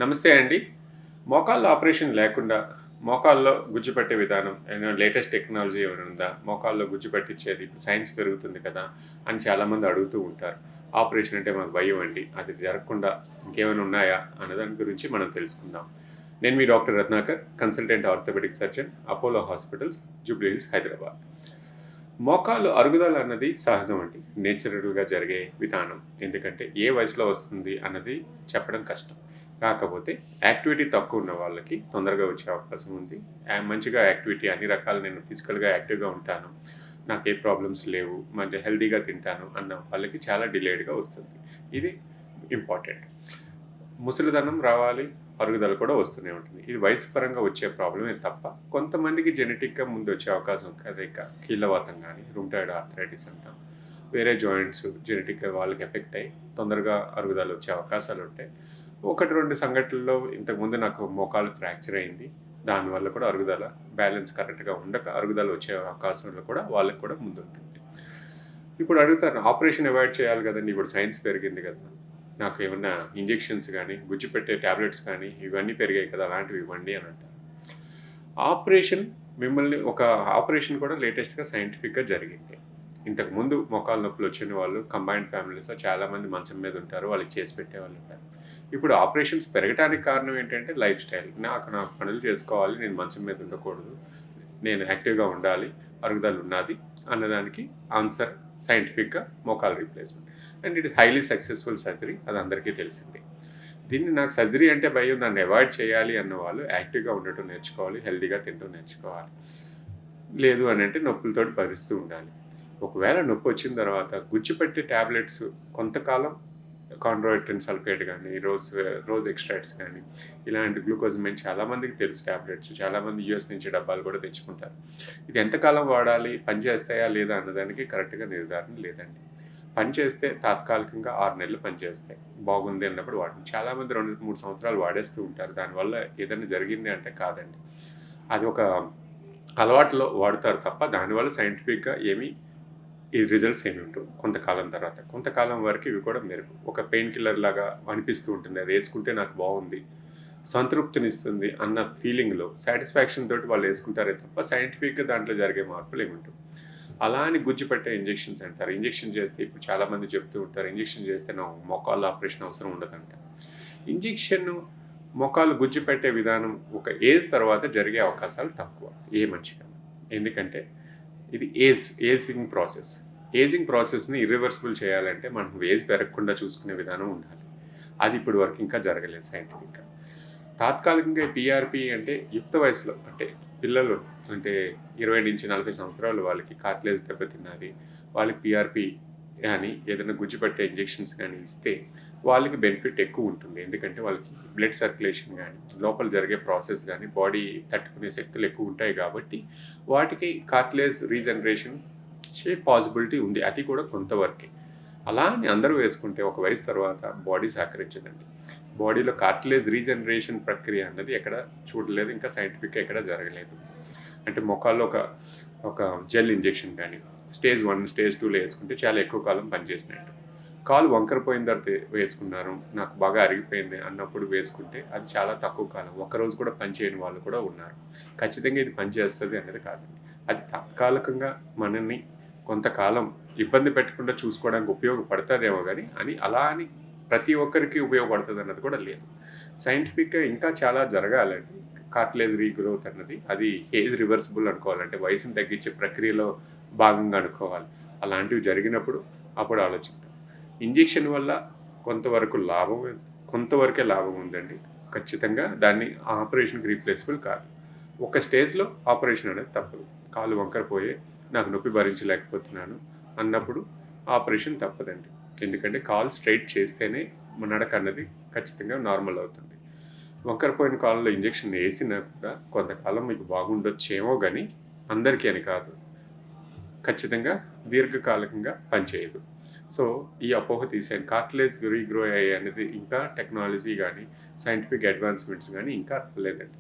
నమస్తే అండి. మోకాళ్ళ ఆపరేషన్ లేకుండా మోకాల్లో గుజ్జు పట్టే విధానం ఏమైనా లేటెస్ట్ టెక్నాలజీ ఏమైనా ఉందా? మోకాల్లో గుజ్జు పట్టించేది ఇప్పుడు సైన్స్ పెరుగుతుంది కదా! అని చాలామంది అడుగుతూ ఉంటారు. ఆపరేషన్ అంటే మాకు భయం అండి. అది జరగకుండా ఇంకేమైనా ఉన్నాయా? అన్న దాని గురించి మనం తెలుసుకుందాం. నేను మీ doctor Ratnakar, consultant orthopaedic surgeon, Apollo hospitals, Jubilee Hills, Hyderabad. మోకాలు అరుగుదల అన్నది సహజం అండి. నేచురల్‌గా జరిగే విధానం. ఎందుకంటే ఏ వయసులో వస్తుంది అన్నది చెప్పడం కష్టం. కాకపోతే యాక్టివిటీ తక్కువ ఉన్న వాళ్ళకి తొందరగా వచ్చే అవకాశం ఉంది. మంచిగా యాక్టివిటీ అన్ని రకాలు నేను ఫిజికల్‌గా యాక్టివ్‌గా ఉంటాను. నాకు ఏ ప్రాబ్లమ్స్ లేవు. హెల్తీగా తింటాను అన్న వాళ్ళకి చాలా డిలేడ్‌గా వస్తుంది. ఇది ఇంపార్టెంట్. ముసలిదనం రావాలి, అరుగుదల కూడా వస్తూనే ఉంటుంది. ఇది వయసు పరంగా వచ్చే ప్రాబ్లమే తప్ప, కొంతమందికి జెనెటిక్‌గా ముందొచ్చే అవకాశం కీళ్ళవాతం గానీ, రుమటాయిడ్ ఆర్థరైటిస్ అంటాం. వేరే జాయింట్స్ జెనెటిక్‌గా వాళ్ళకి ఎఫెక్ట్ అయ్యి తొందరగా అరుగుదల వచ్చే అవకాశాలుంటాయి. 1, 2 సంఘటనల్లో ఇంతకుముందు నాకు మోకాలు ఫ్రాక్చర్ అయింది. దానివల్ల కూడా అరుగుదల బ్యాలెన్స్ కరెక్ట్‌గా ఉండక అరుగుదల వచ్చే అవకాశంలో కూడా వాళ్ళకి కూడా ముందుంటుంది. ఇప్పుడు అడుగుతారు ఆపరేషన్ అవాయిడ్ చేయాలి కదండీ! ఇప్పుడు సైన్స్ పెరిగింది కదా! నాకేమన్నా ఇంజెక్షన్స్ గానీ, గుజ్జు పెట్టే టాబ్లెట్స్ కానీ ఇవన్నీ పెరిగాయి కదా! అలాంటివి ఇవ్వండి అని అంటారు. ఆపరేషన్ ఒక ఆపరేషన్ కూడా లేటెస్ట్‌గా సైంటిఫిక్‌గా జరిగింది. ఇంతకుముందు మోకాళ్ళ నొప్పులు వచ్చిన వాళ్ళు కంబైన్డ్ ఫ్యామిలీస్‌లో చాలామంది మంచం మీద ఉంటారు. వాళ్ళకి చేసి పెట్టేవాళ్ళు ఉంటారు. ఇప్పుడు ఆపరేషన్స్ పెరగటానికి కారణం ఏంటంటే లైఫ్ స్టైల్. నా పనులు చేసుకోవాలి. నేను మంచం మీద ఉండకూడదు. నేను యాక్టివ్‌గా ఉండాలి. అరుగుదల ఉన్నది అన్నదానికి ఆన్సర్ సైంటిఫిక్‌గా మోకాలు replacement. And it is highly successful surgery. అది అందరికీ తెలిసిందే. దీన్ని నాకు సర్జరీ అంటే భయం, దాన్ని అవాయిడ్ చేయాలి అన్న వాళ్ళు యాక్టివ్‌గా ఉండటం నేర్చుకోవాలి. హెల్తీగా తినటం నేర్చుకోవాలి. లేదు అనంటే నొప్పులతోటి భరిస్తూ ఉండాలి. ఒకవేళ నొప్పొచ్చిన తర్వాత గుచ్చిపెట్టే టాబ్లెట్స్ కొంతకాలం కాండ్రోయిటిన్ సల్ఫేట్ గానీ, రోజ్ ఎక్స్ట్రాక్ట్స్ గానీ, ఇలాంటి గ్లూకోజమైన్ చాలామందికి తెలుసు టాబ్లెట్స్. చాలామంది యూఎస్ నుంచి డబ్బాలు కూడా తెచ్చుకుంటారు. ఇది ఎంతకాలం వాడాలి, పనిచేస్తాయా లేదా అన్నదానికి కరెక్ట్‌గా నిర్ధారణ లేదండి. పనిచేస్తే తాత్కాలికంగా 6 నెలలు పనిచేస్తాయి. బాగుంది అన్నప్పుడు వాడండి. చాలామంది 2, 3 సంవత్సరాలు వాడేస్తూ ఉంటారు. దానివల్ల ఏదైనా జరిగింది అంటే కాదండి. అది ఒక అలవాటులో వాడుతారు తప్ప దానివల్ల సైంటిఫిక్‌గా ఈ రిజల్ట్స్ ఏమి ఉండవు. కొంతకాలం తర్వాత. కొంతకాలం వరకు ఇవి కూడా మెరుగు. ఒక పెయిన్ కిల్లర్ లాగా అనిపిస్తూ ఉంటుంది. అది యేసుకుంటే నాకు బావుంది, సంతృప్తినిస్తుంది అన్న ఫీలింగ్‌లో సాటిస్ఫాక్షన్ తోటి వాళ్ళు యేసుకుంటారే తప్ప సైంటిఫిక్‌గా దాంట్లో జరిగే మార్పులు ఏమి ఉండవు. అలా అని గుజ్జుపట్టే ఇంజెక్షన్స్ అంటారు. ఇంజెక్షన్ చేస్తే ఇప్పుడు చాలామంది చెప్తూ ఉంటారు. ఇంజెక్షన్ చేస్తే మోకాళ్ళ ఆపరేషన్ అవసరం ఉండదంట. ఇంజెక్షన్ మోకాలు గుజ్జు పెట్టే విధానం ఒక ఏజ్ తర్వాత జరిగే అవకాశాలు తక్కువ ఏ మనిషికన్నా. ఎందుకంటే ఇది ఏజింగ్ ప్రాసెస్. ఏజింగ్ ప్రాసెస్‌ని ఇర్రివర్సిబుల్ చేయాలంటే మనం ఏజ్ పెరగకుండా చూసుకునే విధానం ఉండాలి. అది ఇప్పటి వరకు ఇంకా జరగలేదు సైంటిఫిక్‌గా. తాత్కాలికంగా పీఆర్పీ అంటే యుక్త వయసులో అంటే పిల్లలు అంటే 20-40 సంవత్సరాలు వాళ్ళకి కార్టిలేజ్ దెబ్బతిన్నది. వాళ్ళకి పీఆర్పీ గాని ఏదైనా గుజ్జు పట్టే ఇంజెక్షన్స్ గాని ఇస్తే వాళ్ళకి బెనిఫిట్ ఎక్కువ ఉంటుంది. ఎందుకంటే వాళ్ళకి బ్లడ్ సర్క్యులేషన్ గాని, లోపల జరిగే ప్రాసెస్ గాని, బాడీ తట్టుకునే శక్తులు ఎక్కువ ఉంటాయి కాబట్టి వాటికి కార్టిలేజ్ రీజనరేషన్ పాసిబిలిటీ ఉంది. అది కూడా కొంతవరకే. అలా అని అందరూ వేసుకుంటే ఒక వయసు తర్వాత బాడీ సహకరించదండి. బాడీలో కార్టిలేజ్ రీజనరేషన్ ప్రక్రియ అన్నది ఎక్కడ చూడలేదు. ఇంకా సైంటిఫిక్‌గా ఎక్కడ జరగలేదు. అంటే మొఖాల్లో ఒక ఒక జెల్ ఇంజెక్షన్ కానీ స్టేజ్ 1, స్టేజ్ 2లో యేసుకుంటే చాలా ఎక్కువ కాలం పనిచేసినట్టు. కాలు వంకర పోయిన తర్వాత వేసుకున్నారు, నాకు బాగా అరిగిపోయింది అన్నప్పుడు వేసుకుంటే అది చాలా తక్కువ కాలం. ఒక్కరోజు కూడా పనిచేయని వాళ్ళు కూడా ఉన్నారు. ఖచ్చితంగా ఇది పనిచేస్తది అనేది కాదండి. అది తాత్కాలికంగా మనల్ని కొంతకాలం ఇబ్బంది పెట్టకుండా చూసుకోవడానికి ఉపయోగపడతదేమో గానీ, అలా అని ప్రతి ఒక్కరికి ఉపయోగపడతదన్నది కూడా లేదు. సైంటిఫిక్‌గా ఇంకా చాలా జరగాలండి. కార్టిలేజ్ రీగ్రోత్ అన్నది అది ఏజ్ రివర్సిబుల్ అనుకోవాలి. అంటే వయసుని తగ్గించే ప్రక్రియలో భాగంగా అనుకోవాలి. అలాంటివి జరిగినప్పుడు అప్పుడు ఆలోచిద్దాం. ఇంజెక్షన్ వల్ల కొంతవరకు కొంతవరకే లాభం ఉందండి. ఖచ్చితంగా దాన్ని ఆపరేషన్‌కి రీప్లేసబుల్ కాదు. ఒక స్టేజ్‌లో ఆపరేషన్ అనేది తప్పదు. కాలు వంకరపోయి నాకు నొప్పి భరించలేకపోతున్నాను అన్నప్పుడు ఆపరేషన్ తప్పదండి. ఎందుకంటే కాలు స్ట్రెయిట్ చేస్తేనే నడక అన్నది ఖచ్చితంగా నార్మల్ అవుతుంది. వంకరపోయిన కాలులో ఇంజెక్షన్ యేసినా కూడా కొంతకాలం మీకు బాగుండొచ్చేమో గానీ అందరికీ అని కాదు. ఖచ్చితంగా దీర్ఘకాలికంగా పనిచేయదు. సో, ఈ అపోహ తీసేయండి. కార్టిలేజ్ రీగ్రో అయ్యే అనేది ఇంకా టెక్నాలజీ గానీ, సైంటిఫిక్ అడ్వాన్స్‌మెంట్స్ గానీ ఇంకా రాలేదండి.